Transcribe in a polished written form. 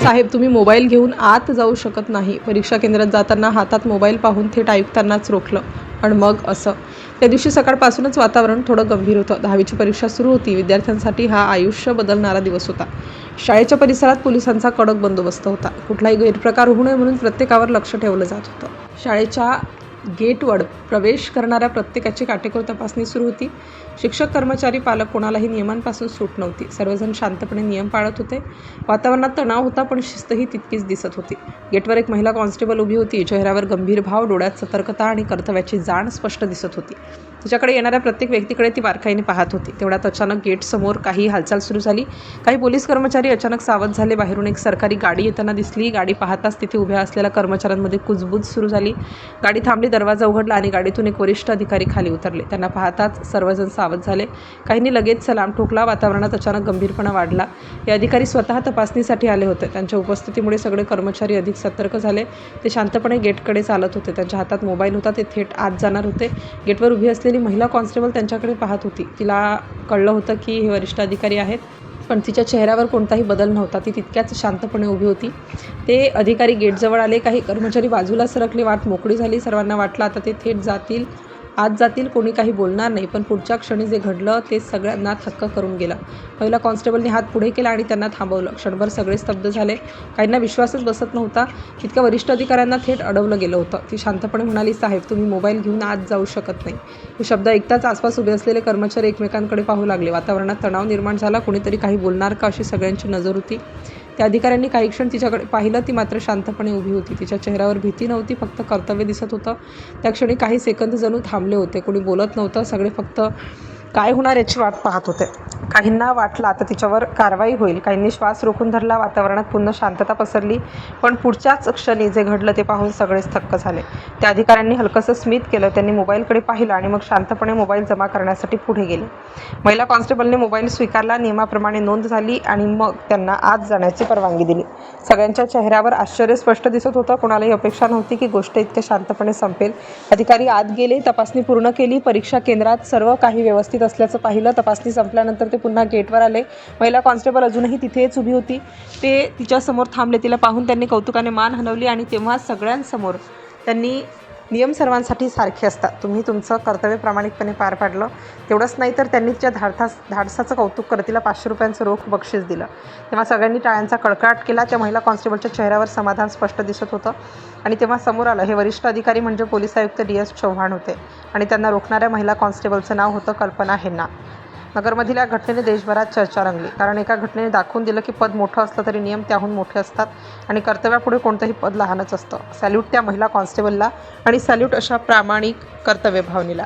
साहेब, तुम्ही मोबाईल घेऊन आत जाऊ शकत नाही. परीक्षा केंद्रात जाताना हातात मोबाईल पाहून थेट आयुक्तांनाच रोखलं. पण मग असं. त्या दिवशी सकाळपासूनच वातावरण थोडं गंभीर होतं. 10वीची परीक्षा सुरू होती. विद्यार्थ्यांसाठी हा आयुष्य बदलणारा दिवस होता. शाळेच्या परिसरात पोलिसांचा कडक बंदोबस्त होता. कुठलाही गैरप्रकार होऊ नये म्हणून प्रत्येकावर लक्ष ठेवलं जात होतं. शाळेच्या गेटवर प्रवेश करणाऱ्या प्रत्येकाची काटेकोर तपासणी सुरू होती. शिक्षक, कर्मचारी, पालक कोणालाही नियमांपासून सूट नव्हती. सर्वजण शांतपणे नियम पाळत होते. वातावरणात तणाव होता, पण शिस्तही तितकीच दिसत होती. गेटवर एक महिला कॉन्स्टेबल उभी होती. चेहऱ्यावर गंभीर भाव, डोळ्यात सतर्कता आणि कर्तव्याची जाण स्पष्ट दिसत होती. तिच्याकडे येणाऱ्या प्रत्येक व्यक्तीकडे ती बारकाईने पाहत होती. तेवढ्यात अचानक गेटसमोर काही हालचाल सुरू झाली. काही पोलीस कर्मचारी अचानक सावध झाले. बाहेरून एक सरकारी गाडी येताना दिसली. गाडी पाहताच तिथे उभ्या असलेल्या कर्मचाऱ्यांमध्ये कुजबूज सुरू झाली. गाडी थांबली, दरवाजा उघडला आणि गाडीतून एक वरिष्ठ अधिकारी खाली उतरले. त्यांना पाहताच सर्वजण सावध झाले. काहींनी लगेच सलाम ठोकला. वातावरणात अचानक गंभीरपणा वाढला. हे अधिकारी स्वतः तपासणीसाठी आले होते. त्यांच्या उपस्थितीमुळे सगळे कर्मचारी अधिक सतर्क झाले. ते शांतपणे गेटकडे चालत होते. त्यांच्या हातात मोबाईल होता. ते थेट आत जाणार होते. गेटवर उभी असलेली महिला कॉन्स्टेबल त्यांच्याकडे पाहत होती. तिला कळलं होतं की हे वरिष्ठ अधिकारी आहेत, पण तिच्या चेहऱ्यावर कोणताही बदल नव्हता. ती तितक्याच शांतपणे उभी होती. ते अधिकारी गेटजवळ आले. काही कर्मचारी बाजूला सरकले. वाट मोकळी झाली. सर्वांना वाटलं आता ते थेट आत जातील. कोणी काही बोलणार नाही. पण पुढच्या क्षणी जे घडलं ते सगळ्यांना थक्क करून गेलं. पहिला कॉन्स्टेबलने हात पुढे केला आणि त्यांना थांबवलं. क्षणभर सगळे स्तब्ध झाले. काहींना विश्वासच बसत नव्हता. इतक्या वरिष्ठ अधिकाऱ्यांना थेट अडवलं गेलं होतं. ती शांतपणे म्हणाली, साहेब, तुम्ही मोबाईल घेऊन आत जाऊ शकत नाही. हे शब्द ऐकताच आसपास उभे असलेले कर्मचारी एकमेकांकडे पाहू लागले. वातावरणात तणाव निर्माण झाला. कोणीतरी काही बोलणार का अशी सगळ्यांची नजर होती. त्या अधिकाऱ्यांनी काही क्षण तिच्याकडे पाहिलं. ती मात्र शांतपणे उभी होती. तिच्या चेहऱ्यावर भीती नव्हती, फक्त कर्तव्य दिसत होतं. त्या क्षणी काही सेकंद जणू थांबले होते. कोणी बोलत नव्हतं. सगळे फक्त काय होणार याची वाट पाहत होते. काहींना वाटलं आता तिच्यावर कारवाई होईल. काहींनी श्वास रोखून धरला. वातावरणात पुन्हा शांतता पसरली. पण पुढच्याच क्षणी जे घडलं ते पाहून सगळेच थक्क झाले. त्या अधिकाऱ्यांनी हलकंसं स्मित केलं. त्यांनी मोबाईलकडे पाहिलं आणि मग शांतपणे मोबाईल जमा करण्यासाठी पुढे गेले. महिला कॉन्स्टेबलने मोबाईल स्वीकारला. नियमाप्रमाणे नोंद झाली आणि मग त्यांना आत जाण्याची परवानगी दिली. सगळ्यांच्या चेहऱ्यावर आश्चर्य स्पष्ट दिसत होतं. कोणालाही अपेक्षा नव्हती की गोष्ट इतक्या शांतपणे संपेल. अधिकारी आत गेले. तपासणी पूर्ण केली. परीक्षा केंद्रात सर्व काही व्यवस्थित असल्याचं पाहिलं. तपासणी संपल्यानंतर ते पुन्हा गेटवर आले. महिला कॉन्स्टेबल अजूनही तिथेच उभी होती. ते तिच्यासमोर थांबले. तिला पाहून त्यांनी कौतुकाने मान हलवली आणि तेव्हा सगळ्यांसमोर त्यांनी नियम सर्वांसाठी सारखे असतात. तुम्ही तुमचं कर्तव्य प्रामाणिकपणे पार पाडलं. तेवढंच नाही तर त्यांनी तिच्या धाडसाचं कौतुक करत तिला 500 रुपयांचं रोख बक्षीस दिलं. तेव्हा सगळ्यांनी टाळ्यांचा कडकडाट केला. त्या महिला कॉन्स्टेबलच्या चेहऱ्यावर समाधान स्पष्ट दिसत होतं. आणि तेव्हा समोर आलं हे वरिष्ठ अधिकारी म्हणजे पोलीस आयुक्त DS चव्हाण होते. आणि त्यांना रोखणाऱ्या महिला कॉन्स्टेबलचं नाव होतं कल्पना हेना. नगरमधील या घटनेने देशभरात चर्चा रंगली. कारण एका घटनेने दाखवून दिलं की पद मोठं असलं तरी नियम त्याहून मोठे असतात आणि कर्तव्यापुढे कोणतंही पद लहानच असतं. सॅल्यूट त्या महिला कॉन्स्टेबलला आणि सॅल्यूट अशा प्रामाणिक कर्तव्य भावनेला.